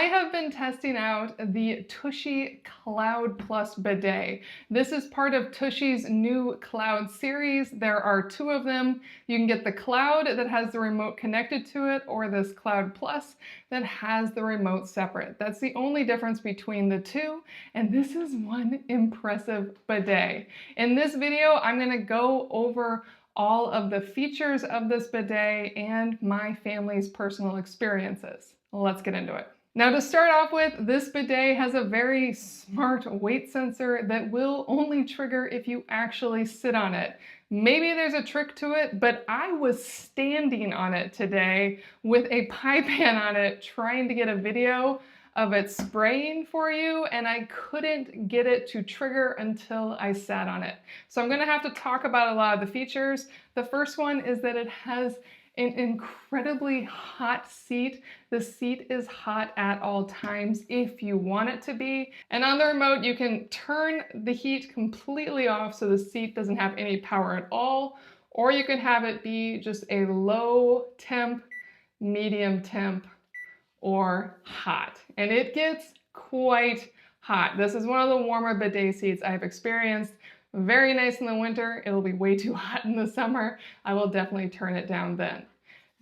I have been testing out the TUSHY Cloud Plus Bidet. This is part of TUSHY's new Cloud series. There are two of them. You can get the Cloud that has the remote connected to it, or this Cloud Plus that has the remote separate. That's the only difference between the two, and this is one impressive bidet. In this video, I'm going to go over all of the features of this bidet and my family's personal experiences. Let's get into it. Now, to start off with, this bidet has a very smart weight sensor that will only trigger if you actually sit on it. Maybe there's a trick to it, but I was standing on it today with a pie pan on it trying to get a video of it spraying for you, and I couldn't get it to trigger until I sat on it. So I'm going to have to talk about a lot of the features. The first one is that it has an incredibly hot seat. The seat is hot at all times if you want it to be. And on the remote, you can turn the heat completely off so the seat doesn't have any power at all, or you can have it be just a low temp, medium temp, or hot. And it gets quite hot. This is one of the warmer bidet seats I've experienced. Very nice in the winter. It'll be way too hot in the summer. I will definitely turn it down then.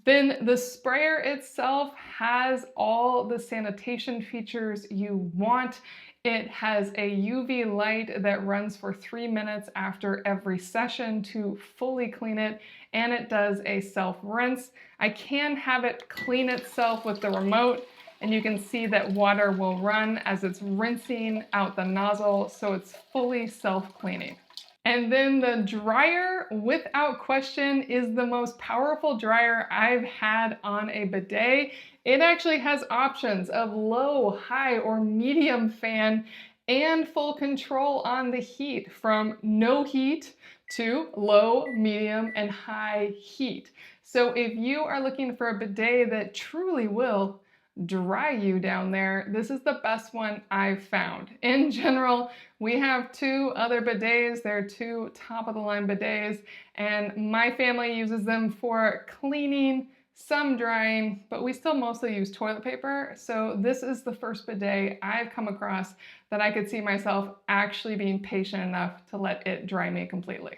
Then the sprayer itself has all the sanitation features you want. It has a UV light that runs for 3 minutes after every session to fully clean it, and it does a self-rinse. I can have it clean itself with the remote, and you can see that water will run as it's rinsing out the nozzle, so it's fully self-cleaning. And then the dryer, without question, is the most powerful dryer I've had on a bidet. It actually has options of low, high, or medium fan and full control on the heat, from no heat to low, medium, and high heat. So if you are looking for a bidet that truly will dry you down there, this is the best one I've found. In general, we have two other bidets. They're two top-of-the-line bidets, and my family uses them for cleaning, some drying, but we still mostly use toilet paper. So this is the first bidet I've come across that I could see myself actually being patient enough to let it dry me completely.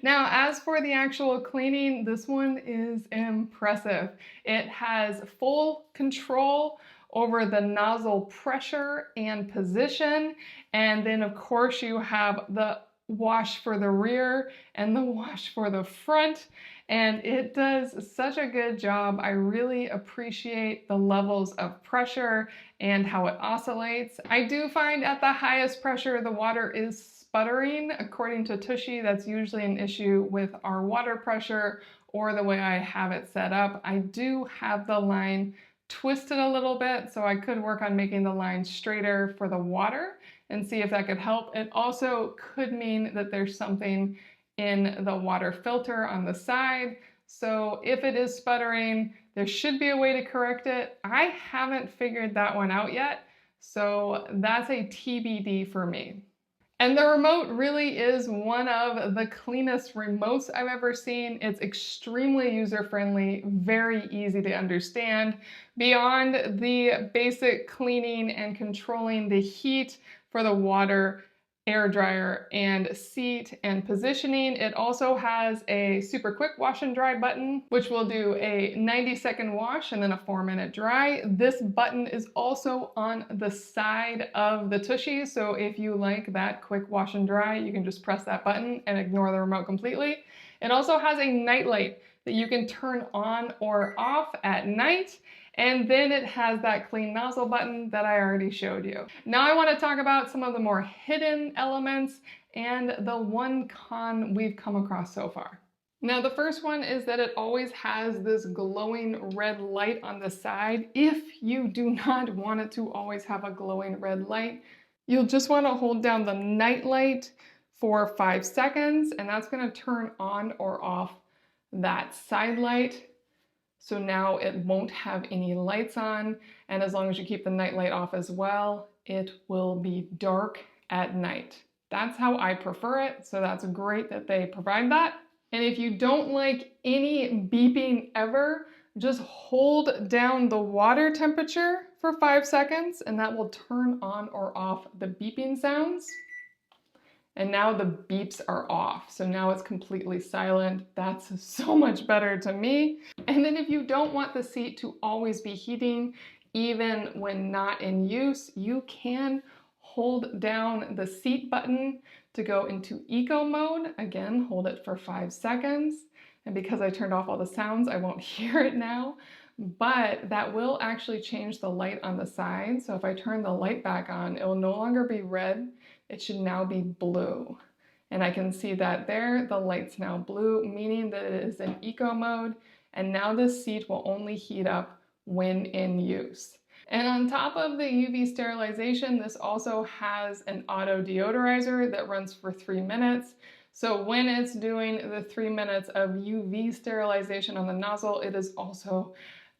Now, as for the actual cleaning, this one is impressive. It has full control over the nozzle pressure and position, and then of course you have the wash for the rear and the wash for the front, and it does such a good job. I really appreciate the levels of pressure and how it oscillates. I do find at the highest pressure the water is sputtering. According to TUSHY, that's usually an issue with our water pressure or the way I have it set up. I do have the line twisted a little bit, so I could work on making the line straighter for the water and see if that could help. It also could mean that there's something in the water filter on the side. So if it is sputtering, there should be a way to correct it. I haven't figured that one out yet, so that's a TBD for me. And the remote really is one of the cleanest remotes I've ever seen. It's extremely user-friendly, very easy to understand. Beyond the basic cleaning and controlling the heat for the water, air dryer, and seat and positioning, it also has a super quick wash and dry button, which will do a 90-second wash and then a 4-minute dry. This button is also on the side of the TUSHY, so if you like that quick wash and dry, you can just press that button and ignore the remote completely. It also has a night light that you can turn on or off at night, and then it has that clean nozzle button that I already showed you. Now I want to talk about some of the more hidden elements and the one con we've come across so far. Now the first one is that it always has this glowing red light on the side. If you do not want it to always have a glowing red light, you'll just want to hold down the night light for 5 seconds, and that's going to turn on or off that side light. So now it won't have any lights on, and as long as you keep the night light off as well, it will be dark at night. That's how I prefer it, so that's great that they provide that. And if you don't like any beeping ever, just hold down the water temperature for 5 seconds, and that will turn on or off the beeping sounds. And now the beeps are off. So now it's completely silent. That's so much better to me. And then if you don't want the seat to always be heating, even when not in use, you can hold down the seat button to go into eco mode. Again, hold it for 5 seconds. And because I turned off all the sounds, I won't hear it now. But that will actually change the light on the side. So if I turn the light back on, it will no longer be red. It should now be blue. And I can see that there, the light's now blue, meaning that it is in eco mode. And now this seat will only heat up when in use. And on top of the UV sterilization, this also has an auto deodorizer that runs for 3 minutes. So when it's doing the 3 minutes of UV sterilization on the nozzle, it is also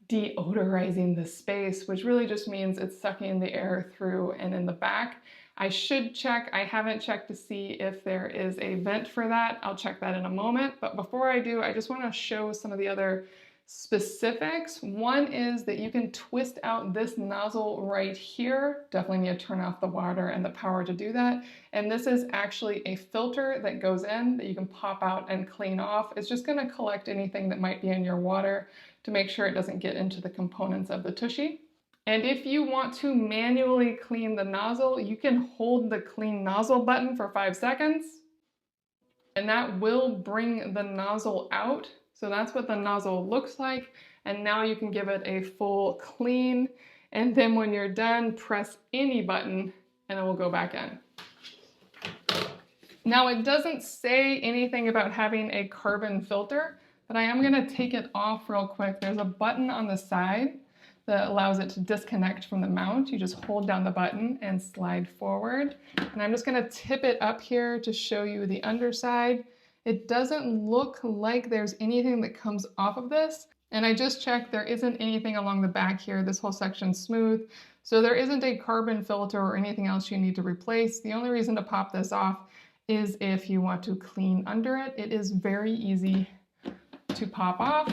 deodorizing the space, which really just means it's sucking the air through and in the back. I should check, I haven't checked to see if there is a vent for that. I'll check that in a moment. But before I do, I just want to show some of the other specifics. One is that you can twist out this nozzle right here. Definitely need to turn off the water and the power to do that. And this is actually a filter that goes in that you can pop out and clean off. It's just going to collect anything that might be in your water to make sure it doesn't get into the components of the Tushy. And if you want to manually clean the nozzle, you can hold the clean nozzle button for 5 seconds, and that will bring the nozzle out. So that's what the nozzle looks like. And now you can give it a full clean. And then when you're done, press any button and it will go back in. Now it doesn't say anything about having a carbon filter, but I am gonna take it off real quick. There's a button on the side that allows it to disconnect from the mount. You just hold down the button and slide forward. And I'm just gonna tip it up here to show you the underside. It doesn't look like there's anything that comes off of this. And I just checked, there isn't anything along the back here. This whole section's smooth. So there isn't a carbon filter or anything else you need to replace. The only reason to pop this off is if you want to clean under it. It is very easy to pop off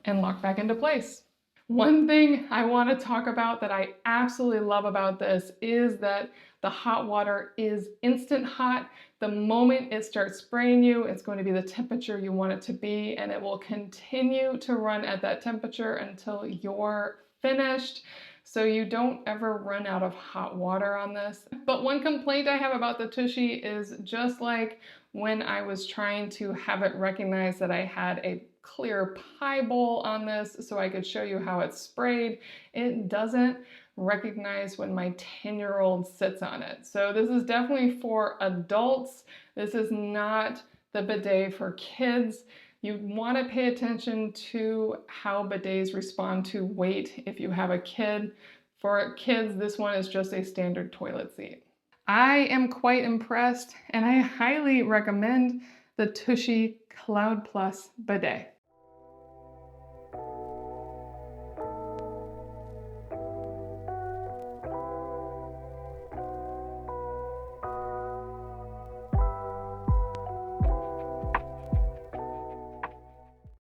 and lock back into place. One thing I want to talk about that I absolutely love about this is that the hot water is instant hot. The moment it starts spraying you, it's going to be the temperature you want it to be, and it will continue to run at that temperature until you're finished. So you don't ever run out of hot water on this. But one complaint I have about the Tushy is just like when I was trying to have it recognize that I had a clear pie bowl on this so I could show you how it's sprayed, it doesn't recognize when my 10-year-old sits on it. So this is definitely for adults. This is not the bidet for kids. You want to pay attention to how bidets respond to weight if you have a kid. For kids, this one is just a standard toilet seat. I am quite impressed, and I highly recommend the TUSHY Cloud Plus bidet.